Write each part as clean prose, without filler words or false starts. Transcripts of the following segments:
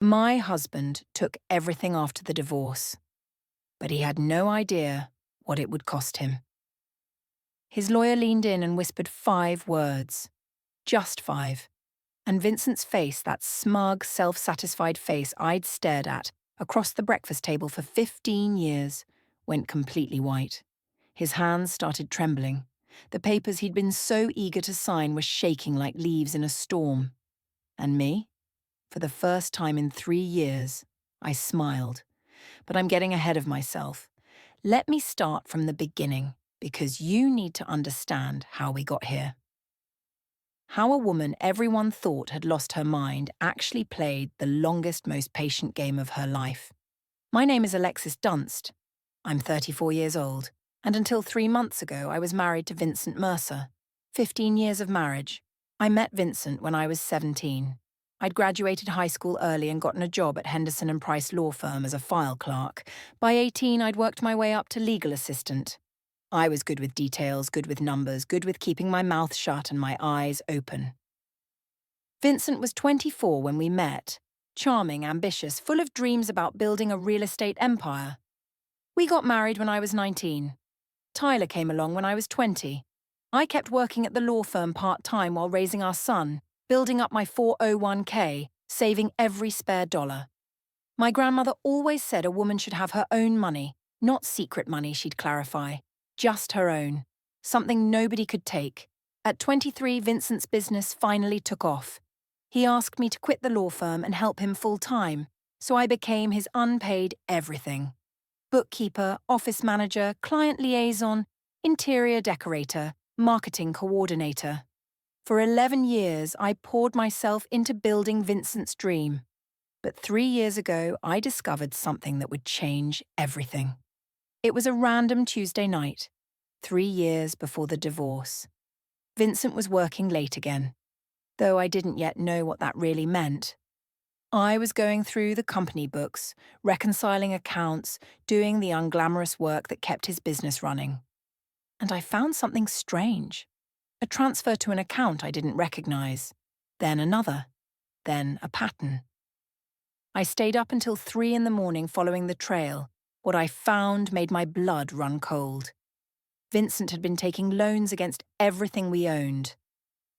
My husband took everything after the divorce, but he had no idea what it would cost him. His lawyer leaned in and whispered 5 words. Just 5. And Vincent's face, that smug, self-satisfied face I'd stared at across the breakfast table for 15 years, went completely white. His hands started trembling. The papers he'd been so eager to sign were shaking like leaves in a storm. And me? For the first time in 3 years, I smiled. But I'm getting ahead of myself. Let me start from the beginning, because you need to understand how we got here. How a woman everyone thought had lost her mind actually played the longest, most patient game of her life. My name is Alexis Dunst. I'm 34 years old, and until 3 months ago I was married to Vincent Mercer. 15 years of marriage. I met Vincent when I was 17. I'd graduated high school early and gotten a job at Henderson and Price law firm as a file clerk. By 18, I'd worked my way up to legal assistant. I was good with details, good with numbers, good with keeping my mouth shut and my eyes open. Vincent was 24 when we met, charming, ambitious, full of dreams about building a real estate empire. We got married when I was 19. Tyler came along when I was 20. I kept working at the law firm part-time while raising our son, building up my 401k, saving every spare dollar. My grandmother always said a woman should have her own money, not secret money, she'd clarify. Just her own. Something nobody could take. At 23, Vincent's business finally took off. He asked me to quit the law firm and help him full-time, so I became his unpaid everything. Bookkeeper, office manager, client liaison, interior decorator, marketing coordinator. For 11 years, I poured myself into building Vincent's dream. But 3 years ago, I discovered something that would change everything. It was a random Tuesday night, 3 years before the divorce. Vincent was working late again, though I didn't yet know what that really meant. I was going through the company books, reconciling accounts, doing the unglamorous work that kept his business running. And I found something strange. A transfer to an account I didn't recognize, then another, then a pattern. I stayed up until 3 in the morning following the trail. What I found made my blood run cold. Vincent had been taking loans against everything we owned.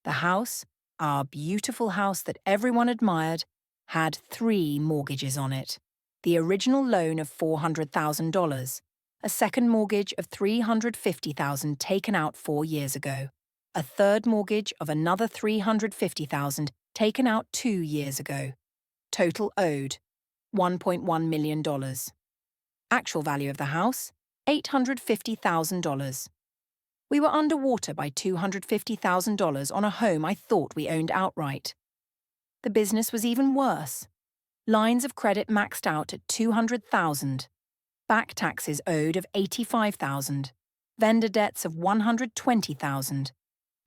The house, our beautiful house that everyone admired, had 3 mortgages on it. The original loan of $400,000, a second mortgage of $350,000 taken out 4 years ago, a third mortgage of another $350,000 taken out 2 years ago. Total owed, $1.1 million. Actual value of the house, $850,000. We were underwater by $250,000 on a home I thought we owned outright. The business was even worse. Lines of credit maxed out at $200,000. Back taxes owed of $85,000. Vendor debts of $120,000.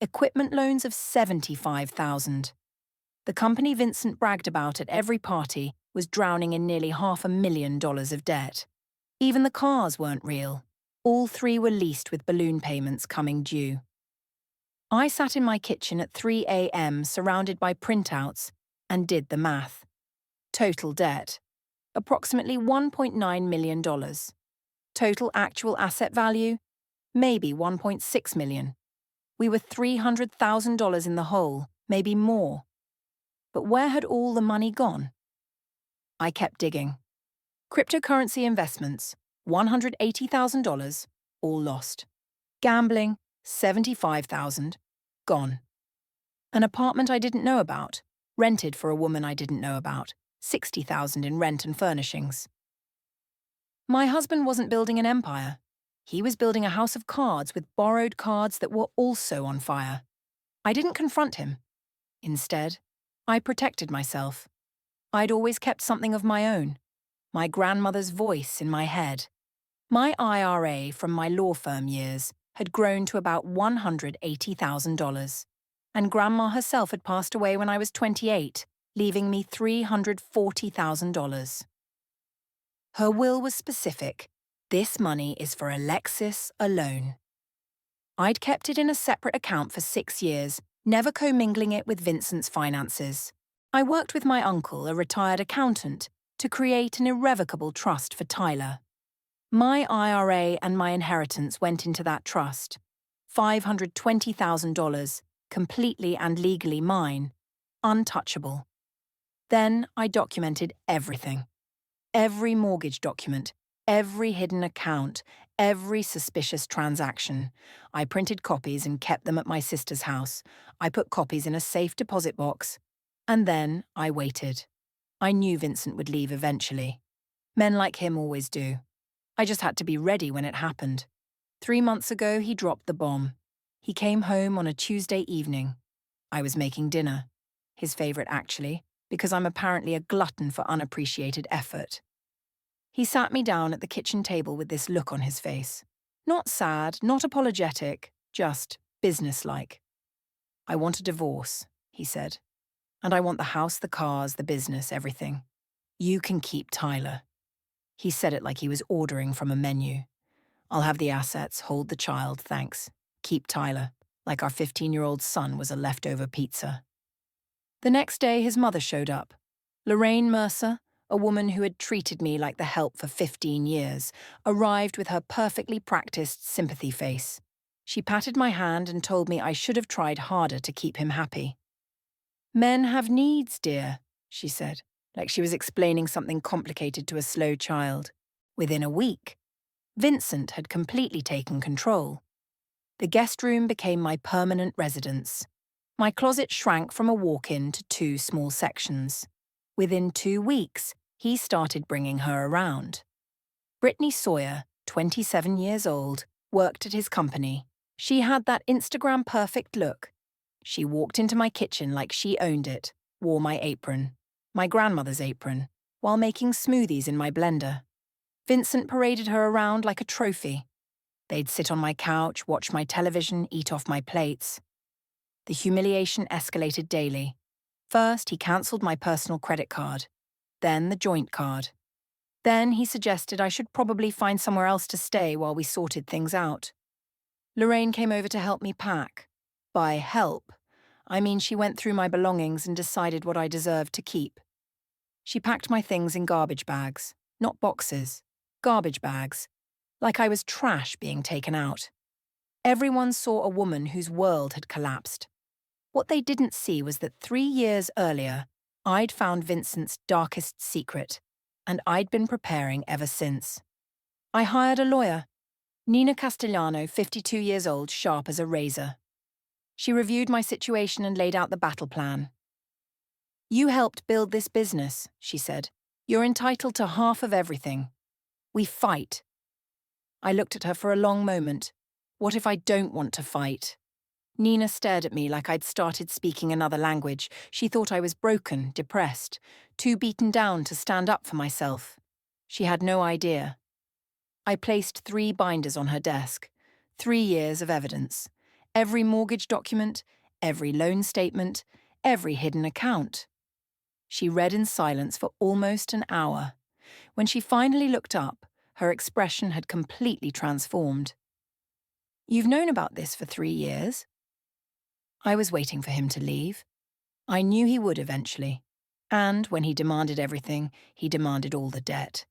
Equipment loans of $75,000. The company Vincent bragged about at every party was drowning in nearly $500,000 of debt. Even the cars weren't real. All 3 were leased with balloon payments coming due. I sat in my kitchen at 3 a.m. surrounded by printouts and did the math. Total debt, approximately $1.9 million. Total actual asset value, maybe $1.6 million. We were $300,000 in the hole, maybe more. But where had all the money gone? I kept digging. Cryptocurrency investments, $180,000, all lost. Gambling, $75,000, gone. An apartment I didn't know about, rented for a woman I didn't know about, $60,000 in rent and furnishings. My husband wasn't building an empire. He was building a house of cards with borrowed cards that were also on fire. I didn't confront him. Instead, I protected myself. I'd always kept something of my own, my grandmother's voice in my head. My IRA from my law firm years had grown to about $180,000, and Grandma herself had passed away when I was 28, leaving me $340,000. Her will was specific. This money is for Alexis alone. I'd kept it in a separate account for 6 years, never commingling it with Vincent's finances. I worked with my uncle, a retired accountant, to create an irrevocable trust for Tyler. My IRA and my inheritance went into that trust. $520,000, completely and legally mine, untouchable. Then I documented everything. Every mortgage document, every hidden account, every suspicious transaction. I printed copies and kept them at my sister's house. I put copies in a safe deposit box. And then I waited. I knew Vincent would leave eventually. Men like him always do. I just had to be ready when it happened. 3 months ago, he dropped the bomb. He came home on a Tuesday evening. I was making dinner. His favourite, actually, because I'm apparently a glutton for unappreciated effort. He sat me down at the kitchen table with this look on his face. Not sad, not apologetic, just businesslike. "I want a divorce," he said. "And I want the house, the cars, the business, everything. You can keep Tyler." He said it like he was ordering from a menu. "I'll have the assets, hold the child, thanks. Keep Tyler," like our 15-year-old son was a leftover pizza. The next day, his mother showed up. Lorraine Mercer, a woman who had treated me like the help for 15 years, arrived with her perfectly practiced sympathy face. She patted my hand and told me I should have tried harder to keep him happy. "Men have needs, dear," she said, like she was explaining something complicated to a slow child. Within a week, Vincent had completely taken control. The guest room became my permanent residence. My closet shrank from a walk-in to 2 small sections. Within 2 weeks, he started bringing her around. Brittany Sawyer, 27 years old, worked at his company. She had that Instagram-perfect look. She walked into my kitchen like she owned it, wore my apron, my grandmother's apron, while making smoothies in my blender. Vincent paraded her around like a trophy. They'd sit on my couch, watch my television, eat off my plates. The humiliation escalated daily. First, he cancelled my personal credit card, then the joint card. Then he suggested I should probably find somewhere else to stay while we sorted things out. Lorraine came over to help me pack. By help, I mean she went through my belongings and decided what I deserved to keep. She packed my things in garbage bags, not boxes, garbage bags, like I was trash being taken out. Everyone saw a woman whose world had collapsed. What they didn't see was that 3 years earlier, I'd found Vincent's darkest secret, and I'd been preparing ever since. I hired a lawyer, Nina Castellano, 52 years old, sharp as a razor. She reviewed my situation and laid out the battle plan. "You helped build this business," she said. "You're entitled to half of everything. We fight." I looked at her for a long moment. What if I don't want to fight? Nina stared at me like I'd started speaking another language. She thought I was broken, depressed, too beaten down to stand up for myself. She had no idea. I placed 3 binders on her desk, 3 years of evidence. Every mortgage document, every loan statement, every hidden account. She read in silence for almost an hour. When she finally looked up, her expression had completely transformed. "You've known about this for 3 years?" I was waiting for him to leave. I knew he would eventually. And when he demanded everything, he demanded all the debt.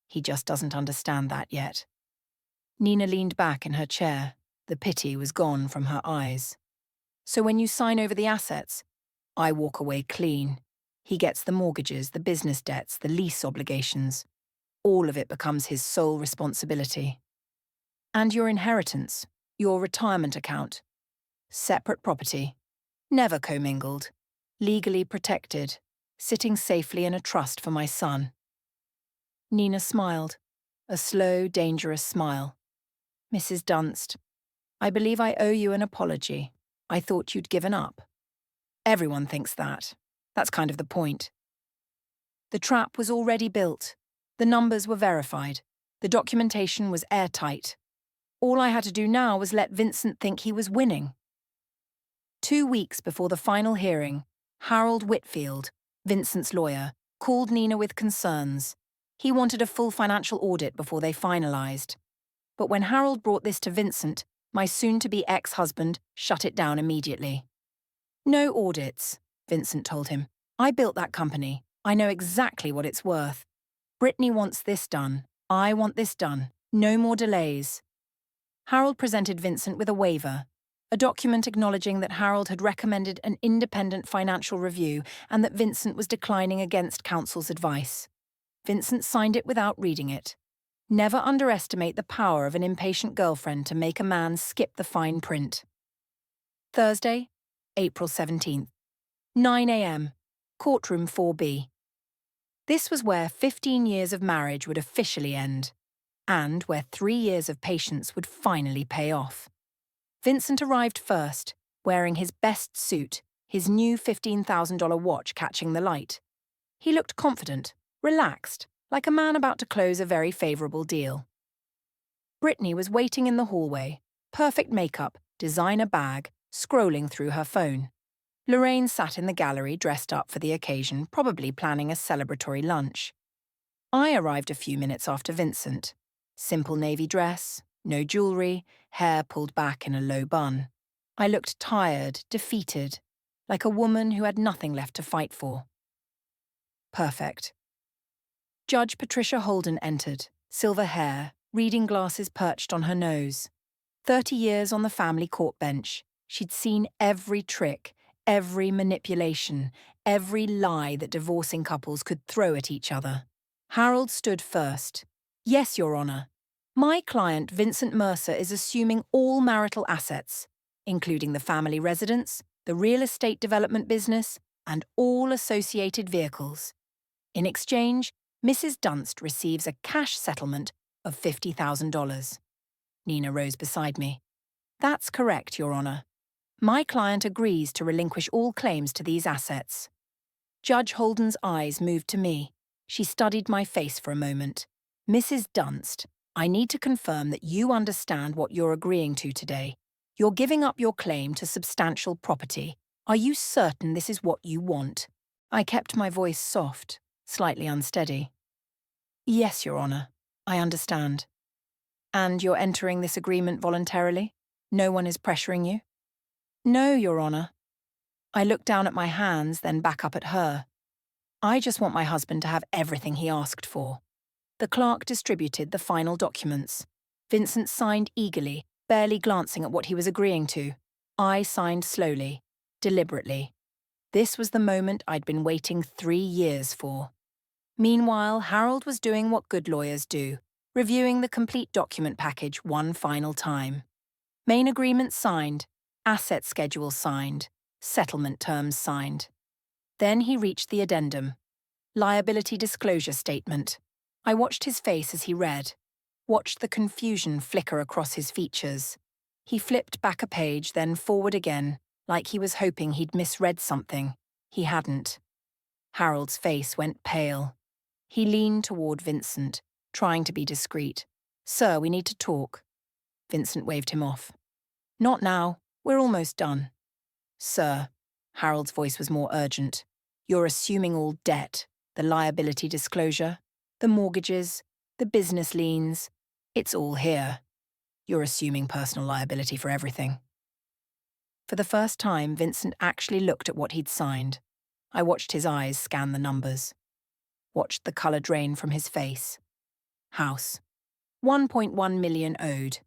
He just doesn't understand that yet. Nina leaned back in her chair. The pity was gone from her eyes. "So when you sign over the assets, I walk away clean. He gets the mortgages, the business debts, the lease obligations. All of it becomes his sole responsibility. And your inheritance, your retirement account. Separate property. Never commingled. Legally protected. Sitting safely in a trust for my son." Nina smiled. A slow, dangerous smile. "Mrs. Dunst, I believe I owe you an apology. I thought you'd given up." Everyone thinks that. That's kind of the point. The trap was already built. The numbers were verified. The documentation was airtight. All I had to do now was let Vincent think he was winning. 2 weeks before the final hearing, Harold Whitfield, Vincent's lawyer, called Nina with concerns. He wanted a full financial audit before they finalised. But when Harold brought this to Vincent, my soon-to-be ex-husband shut it down immediately. "No audits," Vincent told him. I built that company. I know exactly what it's worth. Brittany wants this done. I want this done. No more delays. Harold presented Vincent with a waiver, a document acknowledging that Harold had recommended an independent financial review and that Vincent was declining against counsel's advice. Vincent signed it without reading it. Never underestimate the power of an impatient girlfriend to make a man skip the fine print. Thursday, April 17th, 9 a.m., courtroom 4B. This was where 15 years of marriage would officially end, and where 3 years of patience would finally pay off. Vincent arrived first, wearing his best suit, his new $15,000 watch catching the light. He looked confident, relaxed, like a man about to close a very favourable deal. Brittany was waiting in the hallway, perfect makeup, designer bag, scrolling through her phone. Lorraine sat in the gallery dressed up for the occasion, probably planning a celebratory lunch. I arrived a few minutes after Vincent. Simple navy dress, no jewellery, hair pulled back in a low bun. I looked tired, defeated, like a woman who had nothing left to fight for. Perfect. Judge Patricia Holden entered, silver hair, reading glasses perched on her nose. 30 years on the family court bench, she'd seen every trick, every manipulation, every lie that divorcing couples could throw at each other. Harold stood first. Yes, Your Honour. My client, Vincent Mercer, is assuming all marital assets, including the family residence, the real estate development business, and all associated vehicles. In exchange, Mrs. Dunst receives a cash settlement of $50,000. Nina rose beside me. That's correct, Your Honour. My client agrees to relinquish all claims to these assets. Judge Holden's eyes moved to me. She studied my face for a moment. Mrs. Dunst, I need to confirm that you understand what you're agreeing to today. You're giving up your claim to substantial property. Are you certain this is what you want? I kept my voice soft, slightly unsteady. Yes, Your Honour, I understand. And you're entering this agreement voluntarily? No one is pressuring you? No, Your Honour. I looked down at my hands, then back up at her. I just want my husband to have everything he asked for. The clerk distributed the final documents. Vincent signed eagerly, barely glancing at what he was agreeing to. I signed slowly, deliberately. This was the moment I'd been waiting 3 years for. Meanwhile, Harold was doing what good lawyers do, reviewing the complete document package one final time. Main agreement signed, asset schedule signed, settlement terms signed. Then he reached the addendum. Liability disclosure statement. I watched his face as he read, watched the confusion flicker across his features. He flipped back a page, then forward again, like he was hoping he'd misread something. He hadn't. Harold's face went pale. He leaned toward Vincent, trying to be discreet. Sir, we need to talk. Vincent waved him off. Not now. We're almost done. Sir, Harold's voice was more urgent. You're assuming all debt, the liability disclosure, the mortgages, the business liens. It's all here. You're assuming personal liability for everything. For the first time, Vincent actually looked at what he'd signed. I watched his eyes scan the numbers. Watched the colour drain from his face. House. 1.1 million owed.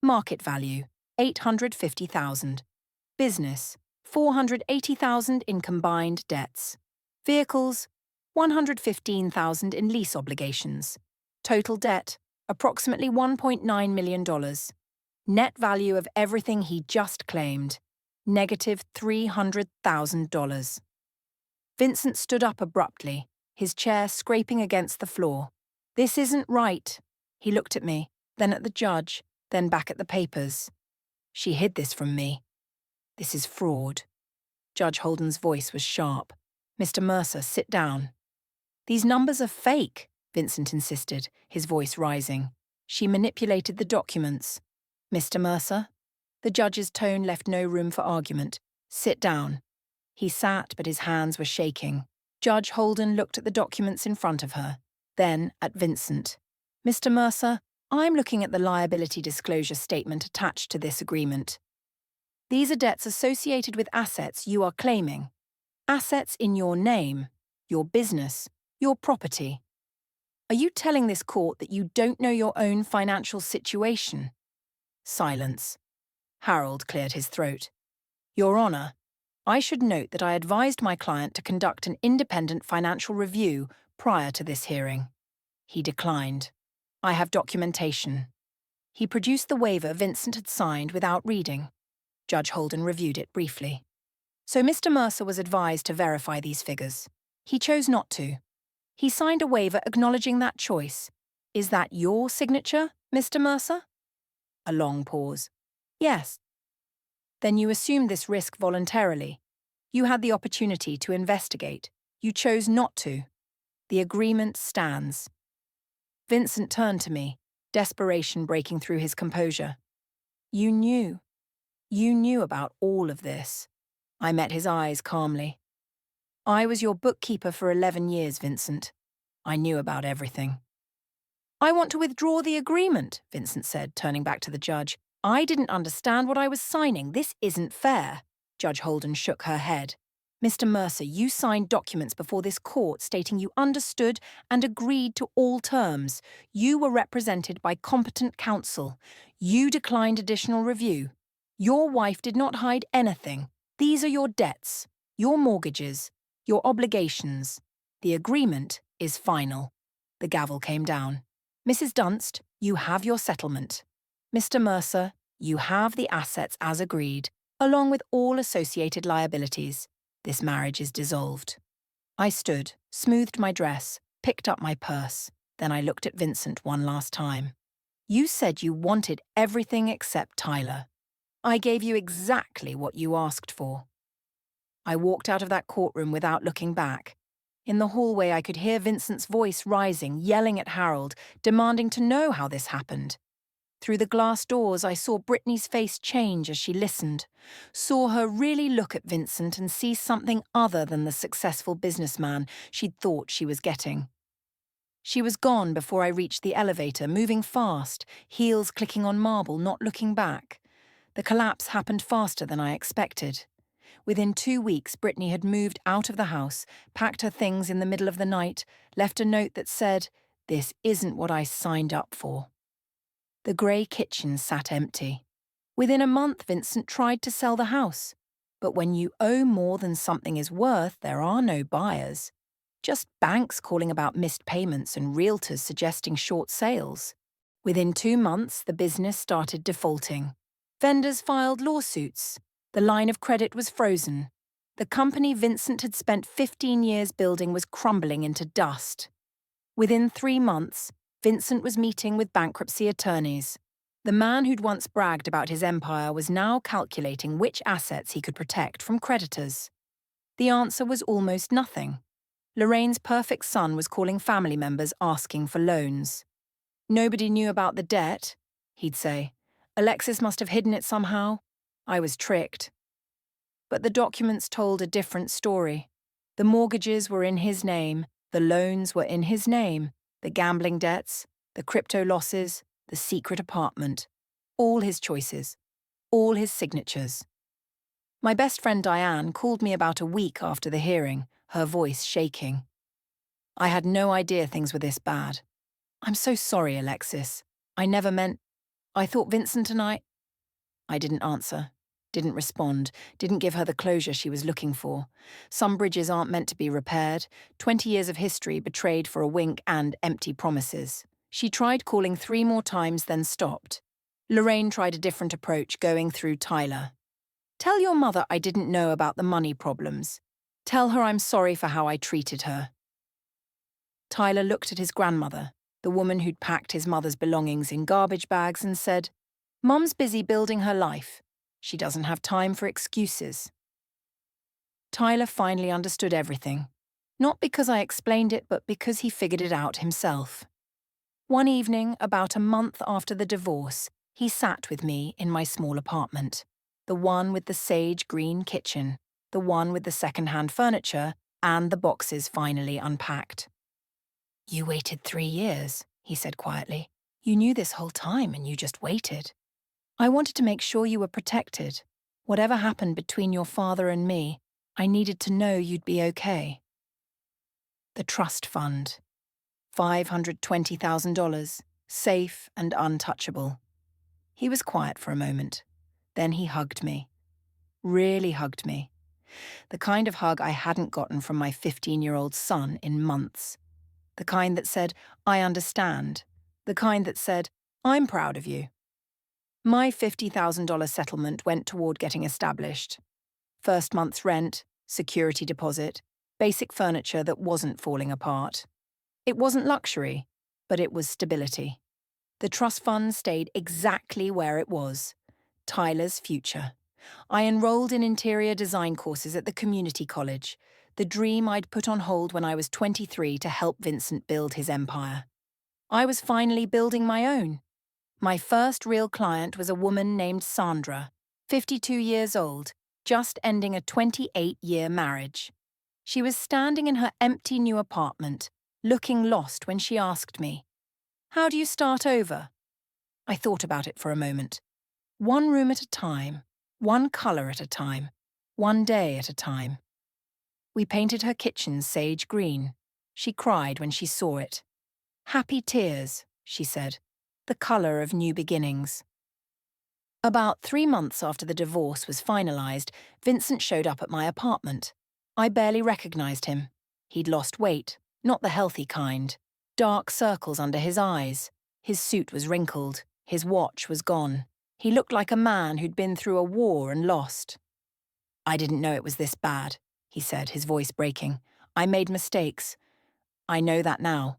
Market value. 850,000. Business. 480,000 in combined debts. Vehicles. 115,000 in lease obligations. Total debt. Approximately $1.9 million. Net value of everything he just claimed. Negative $300,000. Vincent stood up abruptly, his chair scraping against the floor. This isn't right. He looked at me, then at the judge, then back at the papers. She hid this from me. This is fraud. Judge Holden's voice was sharp. Mr. Mercer, sit down. These numbers are fake, Vincent insisted, his voice rising. She manipulated the documents. Mr. Mercer? The judge's tone left no room for argument. Sit down. He sat, but his hands were shaking. Judge Holden looked at the documents in front of her, then at Vincent. Mr. Mercer, I'm looking at the liability disclosure statement attached to this agreement. These are debts associated with assets you are claiming. Assets in your name, your business, your property. Are you telling this court that you don't know your own financial situation? Silence. Harold cleared his throat. Your Honour, I should note that I advised my client to conduct an independent financial review prior to this hearing. He declined. I have documentation. He produced the waiver Vincent had signed without reading. Judge Holden reviewed it briefly. So Mr. Mercer was advised to verify these figures. He chose not to. He signed a waiver acknowledging that choice. Is that your signature, Mr. Mercer? A long pause. Yes. Then you assumed this risk voluntarily. You had the opportunity to investigate. You chose not to. The agreement stands. Vincent turned to me, desperation breaking through his composure. You knew. You knew about all of this. I met his eyes calmly. I was your bookkeeper for 11 years, Vincent. I knew about everything. I want to withdraw the agreement, Vincent said, turning back to the judge. I didn't understand what I was signing. This isn't fair. Judge Holden shook her head. Mr. Mercer, you signed documents before this court stating you understood and agreed to all terms. You were represented by competent counsel. You declined additional review. Your wife did not hide anything. These are your debts, your mortgages, your obligations. The agreement is final. The gavel came down. Mrs. Dunst, you have your settlement. Mr. Mercer, you have the assets as agreed, along with all associated liabilities. This marriage is dissolved. I stood, smoothed my dress, picked up my purse. Then I looked at Vincent one last time. You said you wanted everything except Tyler. I gave you exactly what you asked for. I walked out of that courtroom without looking back. In the hallway, I could hear Vincent's voice rising, yelling at Harold, demanding to know how this happened. Through the glass doors, I saw Brittany's face change as she listened, saw her really look at Vincent and see something other than the successful businessman she'd thought she was getting. She was gone before I reached the elevator, moving fast, heels clicking on marble, not looking back. The collapse happened faster than I expected. Within 2 weeks, Brittany had moved out of the house, packed her things in the middle of the night, left a note that said, "This isn't what I signed up for." The grey kitchen sat empty. Within a month, Vincent tried to sell the house. But when you owe more than something is worth, there are no buyers. Just banks calling about missed payments and realtors suggesting short sales. Within 2 months, the business started defaulting. Vendors filed lawsuits. The line of credit was frozen. The company Vincent had spent 15 years building was crumbling into dust. Within 3 months, Vincent was meeting with bankruptcy attorneys. The man who'd once bragged about his empire was now calculating which assets he could protect from creditors. The answer was almost nothing. Lorraine's perfect son was calling family members asking for loans. Nobody knew about the debt, he'd say. Alexis must have hidden it somehow. I was tricked. But the documents told a different story. The mortgages were in his name, the loans were in his name, the gambling debts, the crypto losses, the secret apartment. All his choices, all his signatures. My best friend Diane called me about a week after the hearing, her voice shaking. I had no idea things were this bad. I'm so sorry, Alexis. I never meant... I thought Vincent and I didn't answer, didn't respond, didn't give her the closure she was looking for. Some bridges aren't meant to be repaired. 20 years of history betrayed for a wink and empty promises. She tried calling 3 more times, then stopped. Lorraine tried a different approach, going through Tyler. Tell your mother I didn't know about the money problems. Tell her I'm sorry for how I treated her. Tyler looked at his grandmother, the woman who'd packed his mother's belongings in garbage bags, and said, Mum's busy building her life. She doesn't have time for excuses. Tyler finally understood everything. Not because I explained it, but because he figured it out himself. One evening, about a month after the divorce, he sat with me in my small apartment. The one with the sage green kitchen, the one with the second-hand furniture, and the boxes finally unpacked. You waited 3 years, he said quietly. You knew this whole time and you just waited. I wanted to make sure you were protected. Whatever happened between your father and me, I needed to know you'd be okay. The trust fund. $520,000, safe and untouchable. He was quiet for a moment. Then he hugged me. Really hugged me. The kind of hug I hadn't gotten from my 15-year-old son in months. The kind that said, I understand. The kind that said, I'm proud of you. My $50,000 settlement went toward getting established. First month's rent, security deposit, basic furniture that wasn't falling apart. It wasn't luxury, but it was stability. The trust fund stayed exactly where it was. Tyler's future. I enrolled in interior design courses at the community college, the dream I'd put on hold when I was 23 to help Vincent build his empire. I was finally building my own. My first real client was a woman named Sandra, 52 years old, just ending a 28-year marriage. She was standing in her empty new apartment, looking lost when she asked me, "How do you start over?" I thought about it for a moment. One room at a time, one colour at a time, one day at a time. We painted her kitchen sage green. She cried when she saw it. Happy tears, she said, the colour of new beginnings. About 3 months after the divorce was finalised, Vincent showed up at my apartment. I barely recognised him. He'd lost weight, not the healthy kind. Dark circles under his eyes. His suit was wrinkled. His watch was gone. He looked like a man who'd been through a war and lost. I didn't know it was this bad, he said, his voice breaking. I made mistakes. I know that now.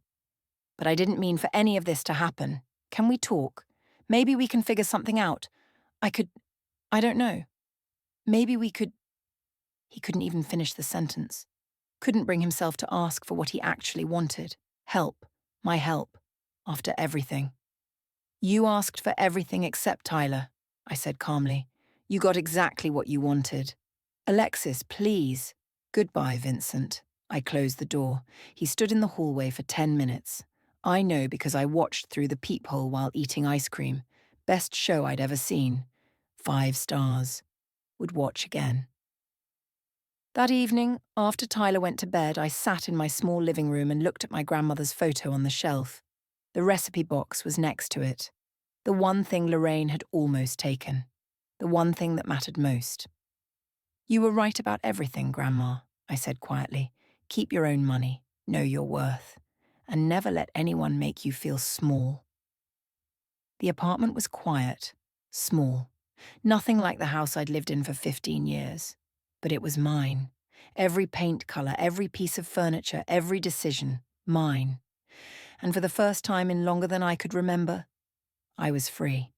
But I didn't mean for any of this to happen. Can we talk? Maybe we can figure something out. I don't know. Maybe we could... He couldn't even finish the sentence. Couldn't bring himself to ask for what he actually wanted. Help. My help. After everything. You asked for everything except Tyler, I said calmly. You got exactly what you wanted. Alexis, please. Goodbye, Vincent. I closed the door. He stood in the hallway for 10 minutes. I know because I watched through the peephole while eating ice cream. Best show I'd ever seen. 5 stars. Would watch again. That evening, after Tyler went to bed, I sat in my small living room and looked at my grandmother's photo on the shelf. The recipe box was next to it. The one thing Lorraine had almost taken. The one thing that mattered most. You were right about everything, Grandma, I said quietly. Keep your own money, know your worth, and never let anyone make you feel small. The apartment was quiet, small. Nothing like the house I'd lived in for 15 years. But it was mine. Every paint colour, every piece of furniture, every decision, mine. And for the first time in longer than I could remember, I was free.